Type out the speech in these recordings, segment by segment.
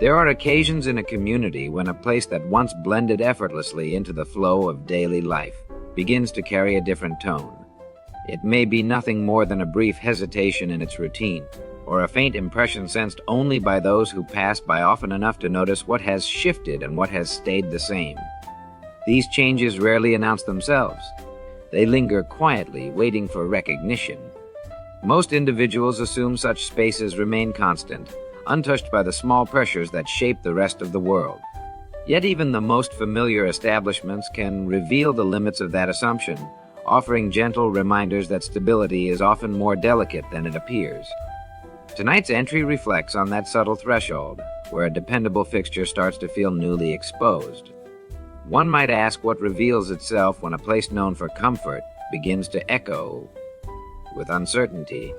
There are occasions in a community when a place that once blended effortlessly into the flow of daily life begins to carry a different tone. It may be nothing more than a brief hesitation in its routine, or a faint impression sensed only by those who pass by often enough to notice what has shifted and what has stayed the same. These changes rarely announce themselves. They linger quietly, waiting for recognition. Most individuals assume such spaces remain constant, untouched by the small pressures that shape the rest of the world. Yet even the most familiar establishments can reveal the limits of that assumption, offering gentle reminders that stability is often more delicate than it appears. Tonight's entry reflects on that subtle threshold, where a dependable fixture starts to feel newly exposed. One might ask what reveals itself when a place known for comfort begins to echo with uncertainty.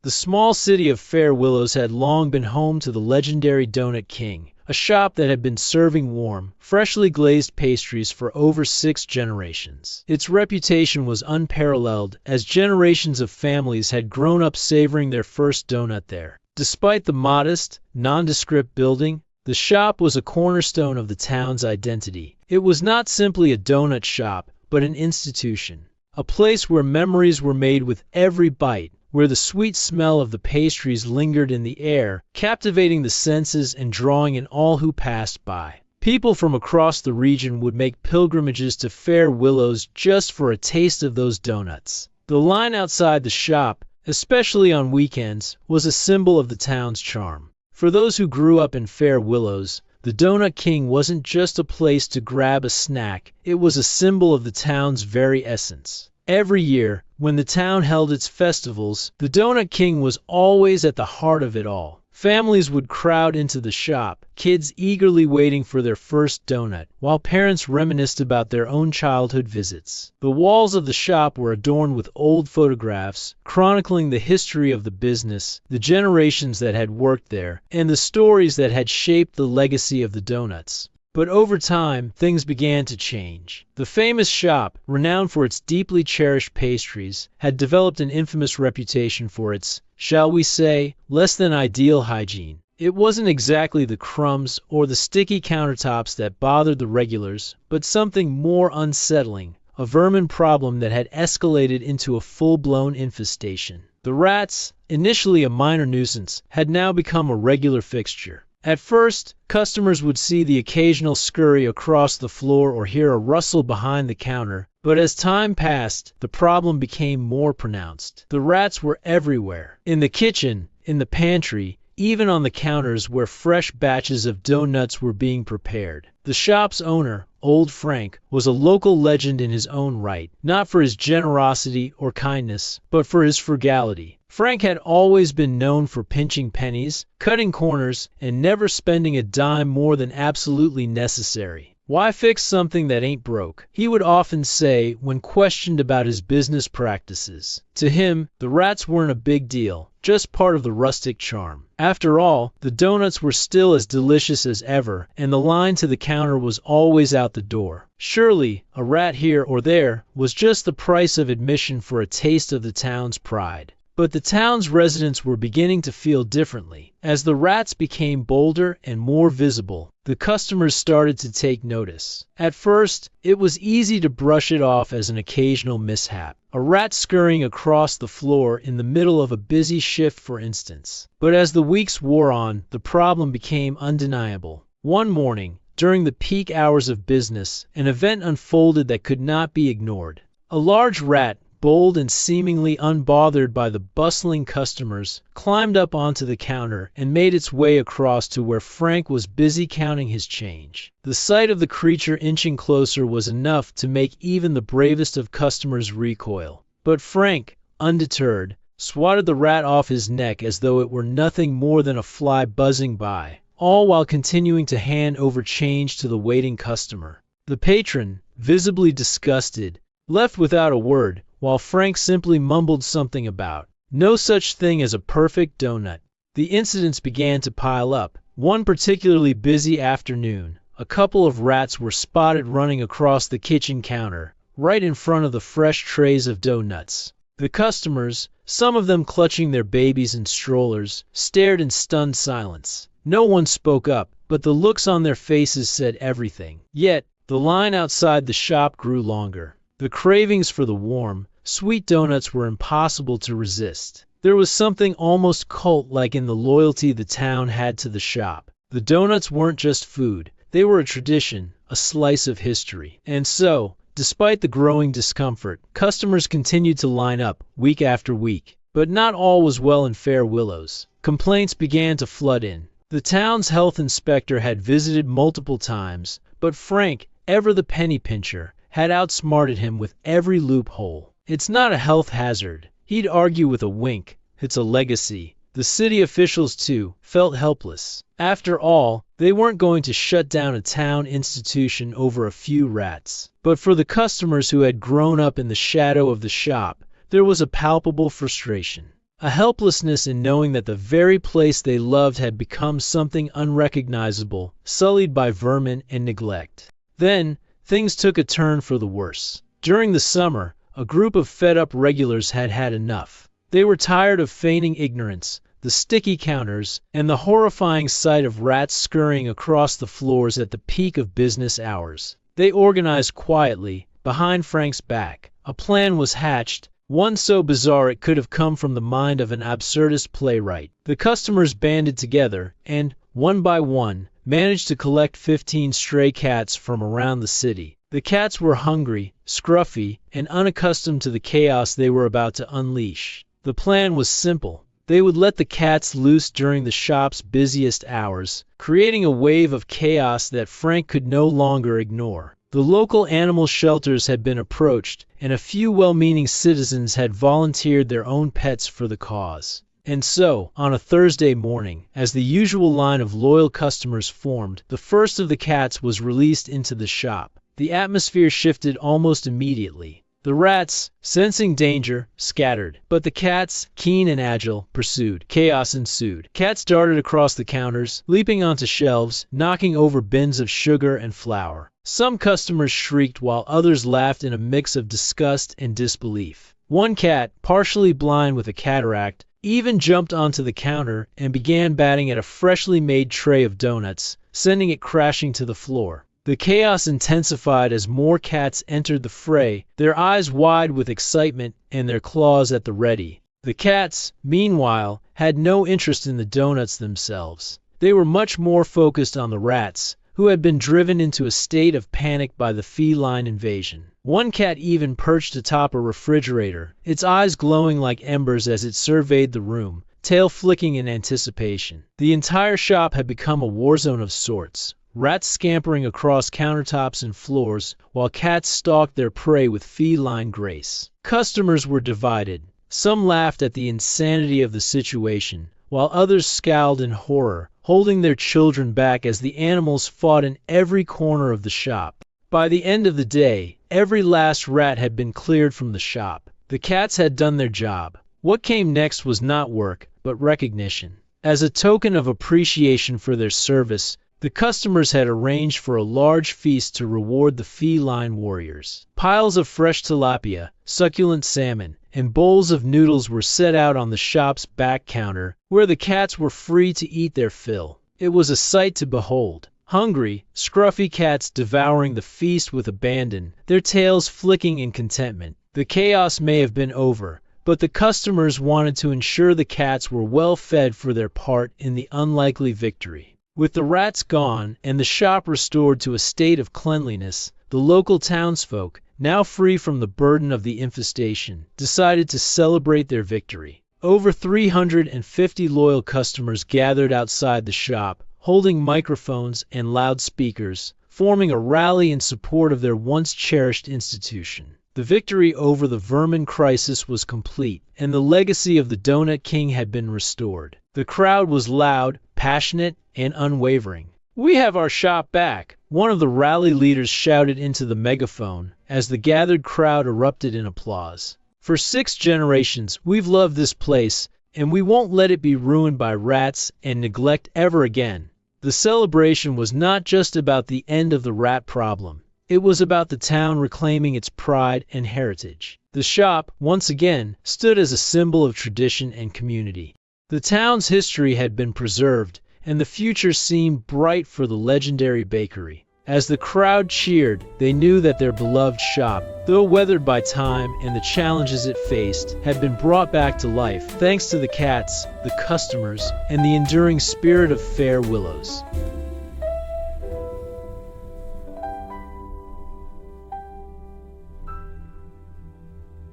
The small city of Fair Willows had long been home to the legendary Donut King, a shop that had been serving warm, freshly glazed pastries for over 6 generations. Its reputation was unparalleled, as generations of families had grown up savoring their first donut there. Despite the modest, nondescript building, the shop was a cornerstone of the town's identity. It was not simply a donut shop, but an institution, a place where memories were made with every bite, where the sweet smell of the pastries lingered in the air, captivating the senses and drawing in all who passed by. People from across the region would make pilgrimages to Fair Willows just for a taste of those donuts. The line outside the shop, especially on weekends, was a symbol of the town's charm. For those who grew up in Fair Willows, the Donut King wasn't just a place to grab a snack, it was a symbol of the town's very essence. Every year, when the town held its festivals, the Donut King was always at the heart of it all. Families would crowd into the shop, kids eagerly waiting for their first donut, while parents reminisced about their own childhood visits. The walls of the shop were adorned with old photographs, chronicling the history of the business, the generations that had worked there, and the stories that had shaped the legacy of the donuts. But over time, things began to change. The famous shop, renowned for its deeply cherished pastries, had developed an infamous reputation for its, shall we say, less than ideal hygiene. It wasn't exactly the crumbs or the sticky countertops that bothered the regulars, but something more unsettling, a vermin problem that had escalated into a full-blown infestation. The rats, initially a minor nuisance, had now become a regular fixture. At first, customers would see the occasional scurry across the floor or hear a rustle behind the counter, but as time passed, the problem became more pronounced. The rats were everywhere, in the kitchen, in the pantry, even on the counters where fresh batches of donuts were being prepared. The shop's owner, Old Frank, was a local legend in his own right, not for his generosity or kindness, but for his frugality. Frank had always been known for pinching pennies, cutting corners, and never spending a dime more than absolutely necessary. "Why fix something that ain't broke?" he would often say when questioned about his business practices. To him, the rats weren't a big deal, just part of the rustic charm. After all, the donuts were still as delicious as ever, and the line to the counter was always out the door. Surely, a rat here or there was just the price of admission for a taste of the town's pride. But the town's residents were beginning to feel differently. As the rats became bolder and more visible, the customers started to take notice. At first, it was easy to brush it off as an occasional mishap. A rat scurrying across the floor in the middle of a busy shift, for instance. But as the weeks wore on, the problem became undeniable. One morning, during the peak hours of business, an event unfolded that could not be ignored. A large rat, bold and seemingly unbothered by the bustling customers, climbed up onto the counter and made its way across to where Frank was busy counting his change. The sight of the creature inching closer was enough to make even the bravest of customers recoil. But Frank, undeterred, swatted the rat off his neck as though it were nothing more than a fly buzzing by, all while continuing to hand over change to the waiting customer. The patron, visibly disgusted, left without a word, while Frank simply mumbled something about no such thing as a perfect donut. The incidents began to pile up. One particularly busy afternoon, a couple of rats were spotted running across the kitchen counter, right in front of the fresh trays of donuts. The customers, some of them clutching their babies and strollers, stared in stunned silence. No one spoke up, but the looks on their faces said everything. Yet, the line outside the shop grew longer. The cravings for the warm, sweet donuts were impossible to resist. There was something almost cult-like in the loyalty the town had to the shop. The donuts weren't just food. They were a tradition, a slice of history. And so, despite the growing discomfort, customers continued to line up, week after week. But not all was well in Fair Willows. Complaints began to flood in. The town's health inspector had visited multiple times, but Frank, ever the penny pincher, had outsmarted him with every loophole. "It's not a health hazard," he'd argue with a wink. "It's a legacy." The city officials, too, felt helpless. After all, they weren't going to shut down a town institution over a few rats. But for the customers who had grown up in the shadow of the shop, there was a palpable frustration. A helplessness in knowing that the very place they loved had become something unrecognizable, sullied by vermin and neglect. Then, things took a turn for the worse. During the summer, a group of fed-up regulars had had enough. They were tired of feigning ignorance, the sticky counters, and the horrifying sight of rats scurrying across the floors at the peak of business hours. They organized quietly, behind Frank's back. A plan was hatched, one so bizarre it could have come from the mind of an absurdist playwright. The customers banded together and, one by one, managed to collect 15 stray cats from around the city. The cats were hungry, scruffy, and unaccustomed to the chaos they were about to unleash. The plan was simple. They would let the cats loose during the shop's busiest hours, creating a wave of chaos that Frank could no longer ignore. The local animal shelters had been approached, and a few well-meaning citizens had volunteered their own pets for the cause. And so, on a Thursday morning, as the usual line of loyal customers formed, the first of the cats was released into the shop. The atmosphere shifted almost immediately. The rats, sensing danger, scattered. But the cats, keen and agile, pursued. Chaos ensued. Cats darted across the counters, leaping onto shelves, knocking over bins of sugar and flour. Some customers shrieked while others laughed in a mix of disgust and disbelief. One cat, partially blind with a cataract, even jumped onto the counter and began batting at a freshly made tray of donuts, sending it crashing to the floor. The chaos intensified as more cats entered the fray, their eyes wide with excitement and their claws at the ready. The cats, meanwhile, had no interest in the donuts themselves. They were much more focused on the rats, who had been driven into a state of panic by the feline invasion. One cat even perched atop a refrigerator, its eyes glowing like embers as it surveyed the room, tail flicking in anticipation. The entire shop had become a war zone of sorts. Rats scampering across countertops and floors, while cats stalked their prey with feline grace. Customers were divided. Some laughed at the insanity of the situation, while others scowled in horror, holding their children back as the animals fought in every corner of the shop. By the end of the day, every last rat had been cleared from the shop. The cats had done their job. What came next was not work, but recognition. As a token of appreciation for their service, the customers had arranged for a large feast to reward the feline warriors. Piles of fresh tilapia, succulent salmon, and bowls of noodles were set out on the shop's back counter, where the cats were free to eat their fill. It was a sight to behold. Hungry, scruffy cats devouring the feast with abandon, their tails flicking in contentment. The chaos may have been over, but the customers wanted to ensure the cats were well fed for their part in the unlikely victory. With the rats gone and the shop restored to a state of cleanliness, the local townsfolk, now free from the burden of the infestation, decided to celebrate their victory. Over 350 loyal customers gathered outside the shop, holding microphones and loudspeakers, forming a rally in support of their once cherished institution. The victory over the vermin crisis was complete, and the legacy of the Donut King had been restored. The crowd was loud, passionate, and unwavering. "We have our shop back," one of the rally leaders shouted into the megaphone, as the gathered crowd erupted in applause. "For 6 generations, we've loved this place, and we won't let it be ruined by rats and neglect ever again." The celebration was not just about the end of the rat problem. It was about the town reclaiming its pride and heritage. The shop, once again, stood as a symbol of tradition and community. The town's history had been preserved, and the future seemed bright for the legendary bakery. As the crowd cheered, they knew that their beloved shop, though weathered by time and the challenges it faced, had been brought back to life thanks to the cats, the customers, and the enduring spirit of Fair Willows.